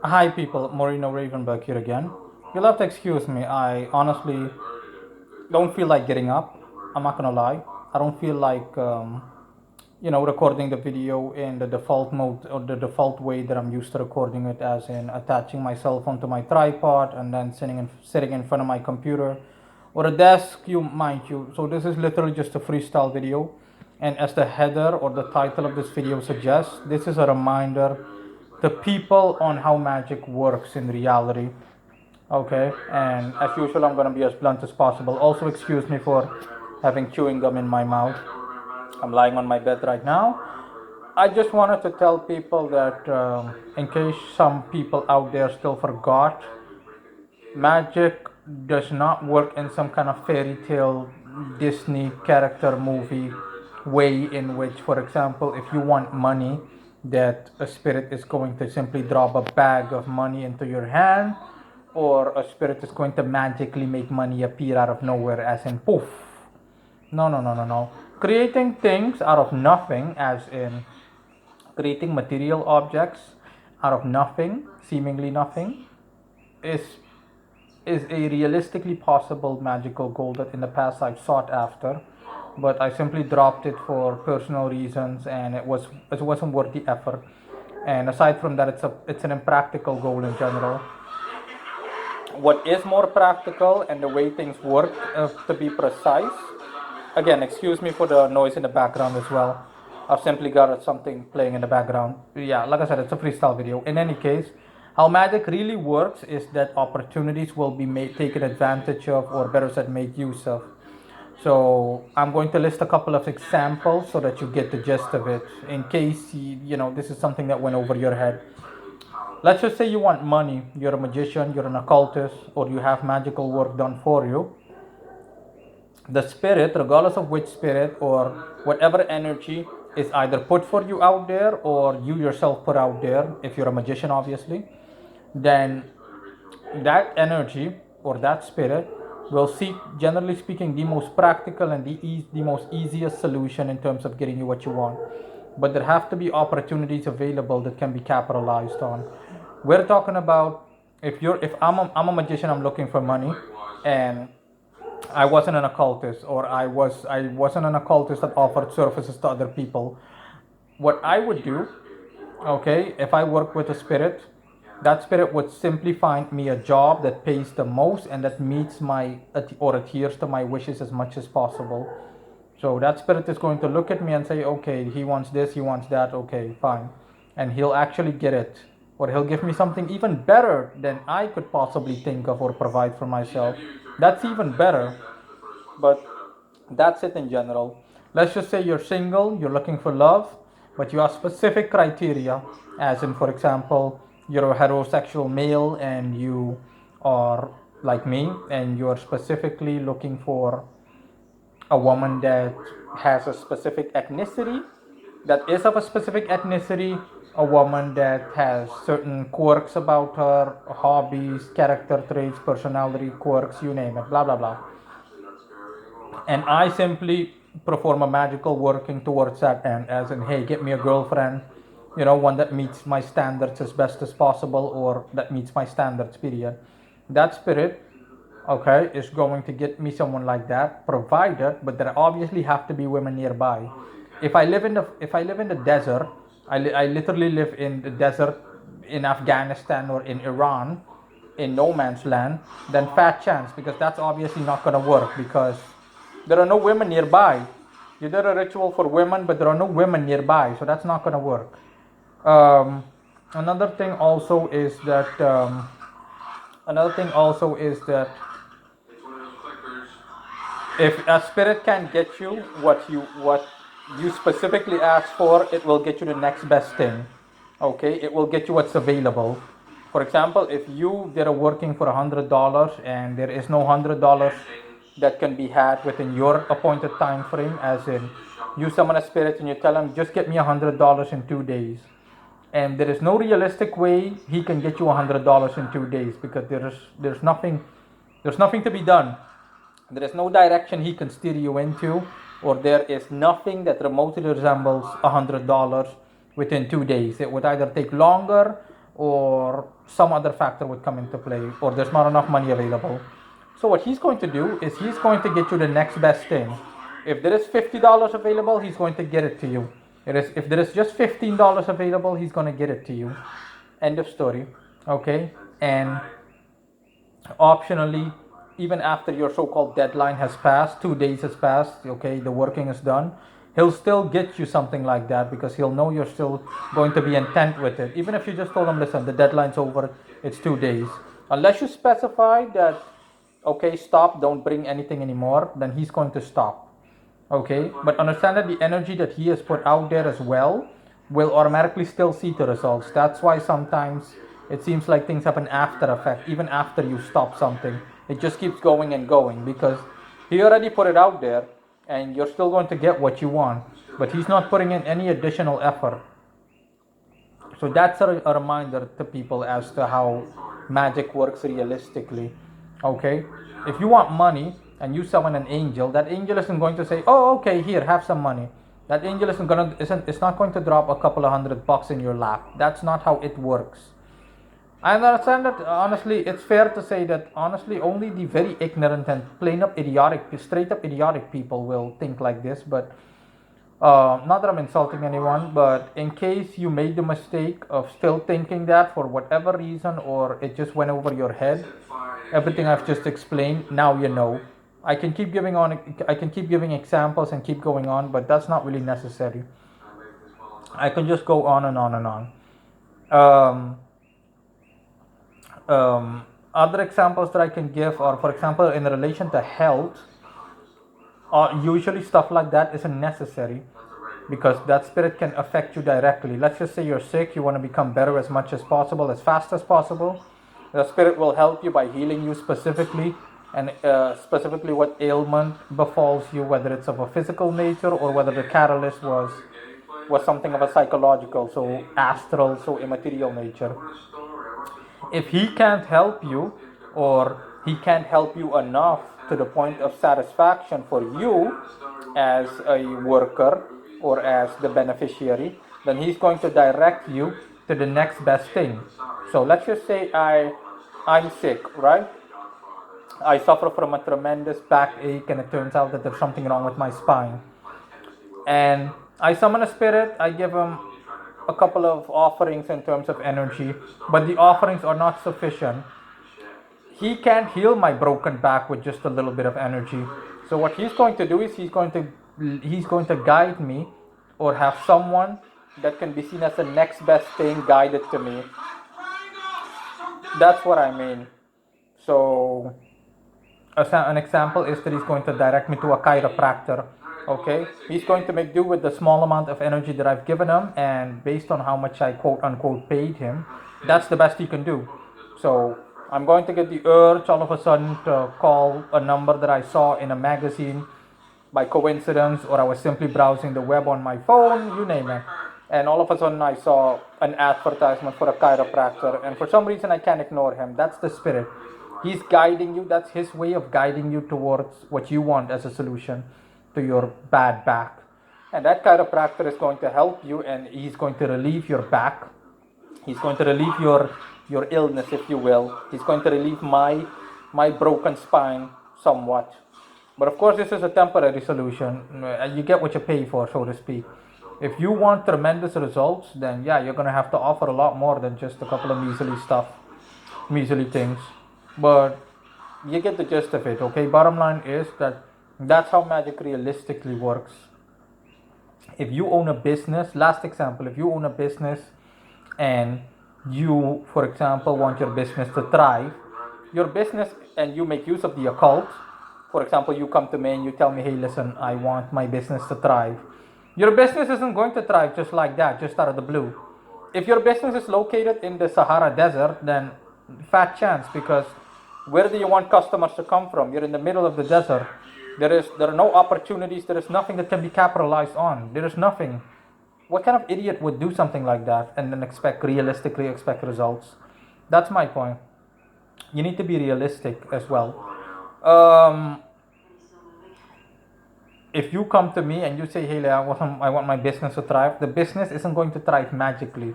Hi, people. Moreno Ravenberg here again. You'll have to excuse me. I honestly don't feel like getting up. I'm not gonna lie. I don't feel like recording the video in the default mode or the default way that I'm used to recording it, as in attaching my cell phone to my tripod and then sitting in front of my computer or a desk. You mind you. So this is literally just a freestyle video, and as the header or the title of this video suggests, this is a reminder to people on how magic works in reality. Okay, and as usual, I'm gonna be as blunt as possible. Also, excuse me for having chewing gum in my mouth. I'm lying on my bed right now. I just wanted to tell people that, in case some people out there still forgot, magic does not work in some kind of fairy tale Disney character movie way, in which, for example, if you want money, that a spirit is going to simply drop a bag of money into your hand, or a spirit is going to magically make money appear out of nowhere, as in poof. No, no, no, no, no. Creating things out of nothing, as in creating material objects out of nothing, seemingly nothing, is is a realistically possible magical goal that in the past I've sought after, but I simply dropped it for personal reasons, and it wasn't worth the effort. And aside from that, it's an impractical goal in general. What is more practical and the way things work, to be precise. Again, excuse me for the noise in the background as well. I've simply got something playing in the background. Yeah, like I said, it's a freestyle video. In any case, how magic really works is that opportunities will be taken advantage of, or better said, made use of. So I'm going to list a couple of examples so that you get the gist of it. In case this is something that went over your head. Let's just say you want money. You're a magician, you're an occultist, or you have magical work done for you. The spirit, regardless of which spirit or whatever energy, is either put for you out there, or you yourself put out there, if you're a magician, obviously. Then that energy or that spirit will seek, generally speaking, the most practical and the most easiest solution in terms of getting you what you want. But there have to be opportunities available that can be capitalized on. We're talking about, if I'm a magician, I'm looking for money, and I wasn't an occultist, or I wasn't an occultist that offered services to other people. What I would do, okay, if I work with a spirit, that spirit would simply find me a job that pays the most and that meets my or adheres to my wishes as much as possible. So that spirit is going to look at me and say, okay, he wants this, he wants that, okay, fine. And he'll actually get it. Or he'll give me something even better than I could possibly think of or provide for myself. That's even better. But that's it in general. Let's just say you're single, you're looking for love, but you have specific criteria, as in, for example, you're a heterosexual male and you are like me, and you're specifically looking for a woman that has a specific ethnicity, that is of a specific ethnicity, a woman that has certain quirks about her, hobbies, character traits, personality quirks, you name it, blah blah blah. And I simply perform a magical working towards that end, as in, hey, get me a girlfriend, one that meets my standards as best as possible, or that meets my standards, period. That spirit, okay, is going to get me someone like that, provided, but there obviously have to be women nearby. If I live in the desert, I literally live in the desert in Afghanistan or in Iran, in no man's land, then fat chance, because that's obviously not going to work, because there are no women nearby. You did a ritual for women, but there are no women nearby, so that's not going to work. Um, another thing also is that another thing also is that if a spirit can get you what you specifically ask for, it will get you the next best thing. Okay, it will get you what's available. For example, if you did a working for $100 and there is no $100 that can be had within your appointed time frame, as in, you summon a spirit and you tell him, just get me $100 in 2 days, and there is no realistic way he can get you $100 in 2 days, because there's nothing to be done. There is no direction he can steer you into, or there is nothing that remotely resembles $100 within 2 days. It would either take longer, or some other factor would come into play, or there's not enough money available. So what he's going to do is he's going to get you the next best thing. If there is $50 available, he's going to get it to you. If there is just $15 available, he's going to get it to you. End of story. Okay? And optionally, even after your so-called deadline has passed, 2 days has passed, okay, the working is done, he'll still get you something like that because he'll know you're still going to be intent with it. Even if you just told him, listen, the deadline's over, it's 2 days. Unless you specify that, okay, stop, don't bring anything anymore, then he's going to stop. Okay, but understand that the energy that he has put out there as well will automatically still see the results. That's why sometimes it seems like things have an after effect, even after you stop something. It just keeps going and going because he already put it out there and you're still going to get what you want, but he's not putting in any additional effort. So that's a reminder to people as to how magic works realistically. Okay, if you want money and you summon an angel, that angel isn't going to say, "Oh, okay, here, have some money." That angel it's not going to drop a couple of $100 in your lap. That's not how it works. I understand that honestly, it's fair to say that honestly, only the very ignorant and plain up idiotic, straight up idiotic people will think like this. But not that I'm insulting anyone, but in case you made the mistake of still thinking that for whatever reason, or it just went over your head, everything I've just explained, now you know. I can keep giving examples and keep going on, but that's not really necessary. I can just go on and on and on. Um, Other examples that I can give are, for example, in relation to health, usually stuff like that isn't necessary because that spirit can affect you directly. Let's just say you're sick, you want to become better as much as possible, as fast as possible. The spirit will help you by healing you specifically, and specifically what ailment befalls you, whether it's of a physical nature or whether the catalyst was something of a psychological, so astral, so immaterial nature. If he can't help you, or he can't help you enough to the point of satisfaction for you as a worker or as the beneficiary, then he's going to direct you to the next best thing. So let's just say I'm sick, right? I suffer from a tremendous backache and it turns out that there's something wrong with my spine. And I summon a spirit, I give him a couple of offerings in terms of energy, but the offerings are not sufficient. He can't heal my broken back with just a little bit of energy. So what he's going to do is he's going to guide me, or have someone that can be seen as the next best thing guided to me. That's what I mean. So an example is that he's going to direct me to a chiropractor. Okay, he's going to make do with the small amount of energy that I've given him, and based on how much I quote unquote paid him, that's the best he can do. So I'm going to get the urge all of a sudden to call a number that I saw in a magazine by coincidence, or I was simply browsing the web on my phone, you name it. And all of a sudden I saw an advertisement for a chiropractor, and for some reason I can't ignore him. That's the spirit. He's guiding you. That's his way of guiding you towards what you want as a solution to your bad back. And that chiropractor is going to help you, and he's going to relieve your back. He's going to relieve your illness, if you will. He's going to relieve my broken spine somewhat. But of course, this is a temporary solution. You get what you pay for, so to speak. If you want tremendous results, then yeah, you're going to have to offer a lot more than just a couple of measly things. But you get the gist of it, okay? Bottom line is that that's how magic realistically works. If you own a business, last example, if you own a business and you, for example, want your business to thrive, your business, and you make use of the occult, for example, you come to me and you tell me, hey, listen, I want my business to thrive. Your business isn't going to thrive just like that, just out of the blue. If your business is located in the Sahara Desert, then fat chance, because where do you want customers to come from? You're in the middle of the desert. There are no opportunities. There is nothing that can be capitalized on. There is nothing. What kind of idiot would do something like that and then realistically expect results? That's my point. You need to be realistic as well. If you come to me and you say, hey, I want my business to thrive, the business isn't going to thrive magically.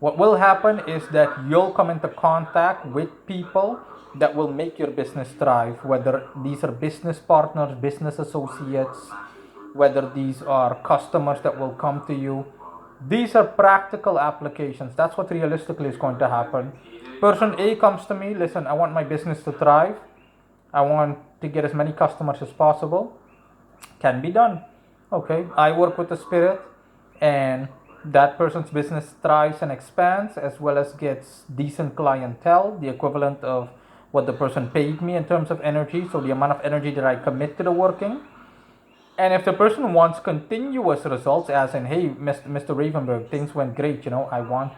What will happen is that you'll come into contact with people that will make your business thrive, whether these are business partners, business associates, whether these are customers that will come to you. These are practical applications. That's what realistically is going to happen. Person A comes to me, listen, I want my business to thrive. I want to get as many customers as possible. Can be done. Okay, I work with the spirit, and that person's business thrives and expands, as well as gets decent clientele, the equivalent of what the person paid me in terms of energy, so the amount of energy that I commit to the working. And if the person wants continuous results, as in, hey, Mr. Ravenberg, things went great, I want,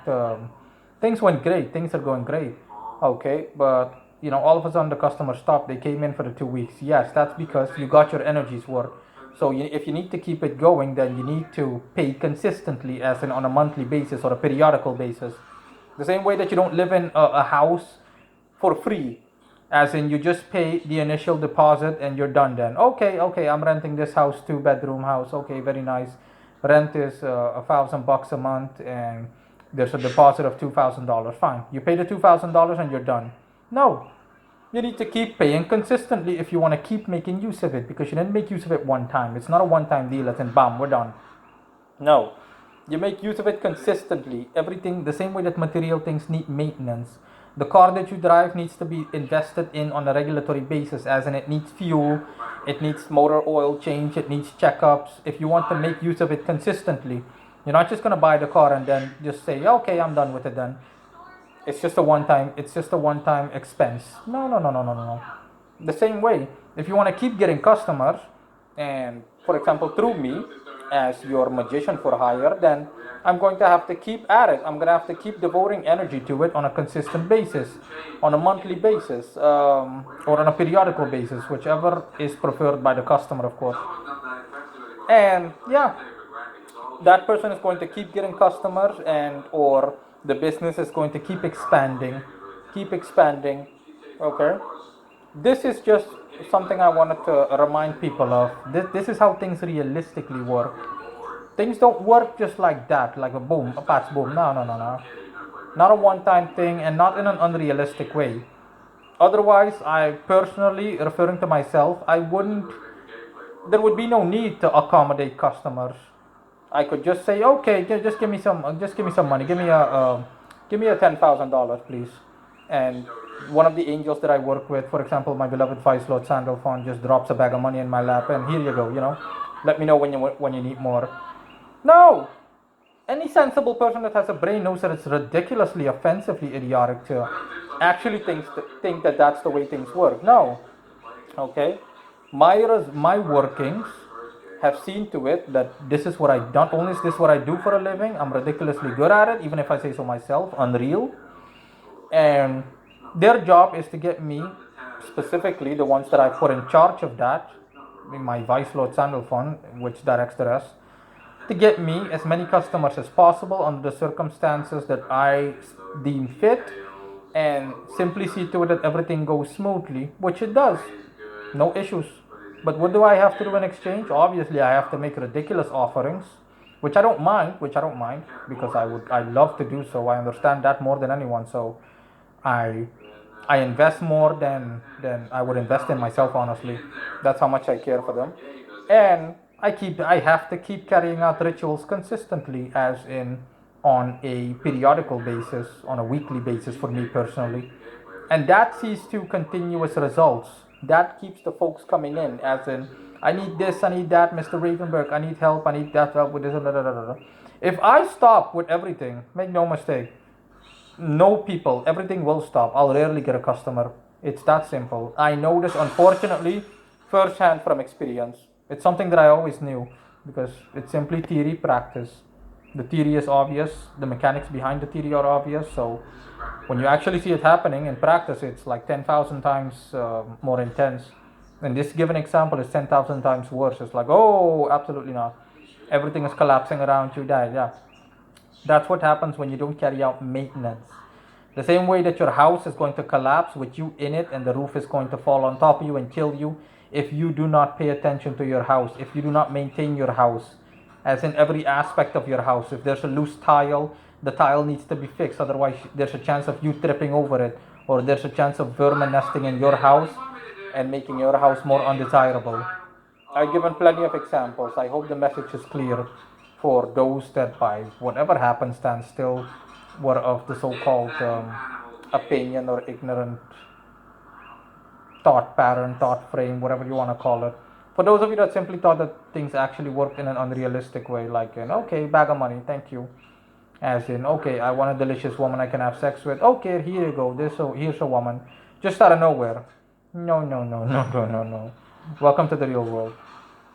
things went great, things are going great. Okay, but, all of a sudden the customer stopped, they came in for the 2 weeks. Yes, that's because you got your energies work. So if you need to keep it going, then you need to pay consistently, as in on a monthly basis or a periodical basis. The same way that you don't live in a house for free, as in you just pay the initial deposit and you're done then. Okay, I'm renting this house, 2 bedroom house. Okay, very nice. Rent is $1,000 a month, and there's a deposit of $2,000. Fine, you pay the $2,000 and you're done. No, you need to keep paying consistently if you want to keep making use of it, because you didn't make use of it one time. It's not a one-time deal as in bam, we're done. No, you make use of it consistently. Everything the same way that material things need maintenance. The car that you drive needs to be invested in on a regulatory basis, as in it needs fuel, it needs motor oil change, it needs checkups. If you want to make use of it consistently, you're not just going to buy the car and then just say, okay, I'm done with it then. It's just a one-time expense. No. The same way, if you want to keep getting customers, and for example through me as your magician for hire, then I'm going to have to keep at it. I'm going to have to keep devoting energy to it on a consistent basis, on a monthly basis, or on a periodical basis, whichever is preferred by the customer, of course. And yeah, that person is going to keep getting customers, and or the business is going to keep expanding. Okay, this is just something I wanted to remind people of. This is how things realistically work. Things don't work just like that, like a boom, a patch boom. No. Not a one-time thing, and not in an unrealistic way. Otherwise, I personally, referring to myself, I wouldn't. There would be no need to accommodate customers. I could just say, okay, just give me some money. Give me a $10,000, please. And one of the angels that I work with, for example, my beloved Vice Lord Sandalphon, just drops a bag of money in my lap, and here you go. Let me know when you need more. No, any sensible person that has a brain knows that it's ridiculously, offensively idiotic to actually think that that's the way things work. No, okay. My workings have seen to it that this is what I not only is this what I do for a living, I'm ridiculously good at it, even if I say so myself, unreal. And their job is to get me, specifically the ones that I put in charge of that, my Vice Lord Sandalphon, which directs the rest, to get me as many customers as possible under the circumstances that I deem fit, and simply see to it that everything goes smoothly, which it does. No issues. But what do I have to do in exchange? Obviously, I have to make ridiculous offerings, which I don't mind, because I love to do so. I understand that more than anyone. So I I invest more than I would invest in myself, honestly. That's how much I care for them. And I have to keep carrying out rituals consistently, as in on a periodical basis, on a weekly basis for me personally. And that sees to continuous results. That keeps the folks coming in, as in, I need this, I need that, Mr. Ravenberg, I need help, I need that help with this, blah, blah, blah, blah. If I stop with everything, make no mistake, no people, everything will stop. I'll rarely get a customer. It's that simple. I know this, unfortunately, firsthand from experience. It's something that I always knew, because it's simply theory, practice. The theory is obvious, the mechanics behind the theory are obvious, so when you actually see it happening in practice, it's like 10,000 times more intense. And this given example is 10,000 times worse. It's like, oh, absolutely not. Everything is collapsing around you, die. Yeah. That's what happens when you don't carry out maintenance. The same way that your house is going to collapse with you in it, and the roof is going to fall on top of you and kill you if you do not pay attention to your house, if you do not maintain your house, as in every aspect of your house. If there's a loose tile, the tile needs to be fixed, otherwise there's a chance of you tripping over it, or there's a chance of vermin nesting in your house and making your house more undesirable. I've given plenty of examples. I hope the message is clear for those that by whatever happens stand still were of the so-called opinion or ignorant thought pattern, thought frame, whatever you want to call it. For those of you that simply thought that things actually worked in an unrealistic way, like okay, bag of money, thank you. As in, okay, I want a delicious woman I can have sex with. Okay, here you go. Here's a woman, just out of nowhere. No, no, no, no, no, no, no. Welcome to the real world.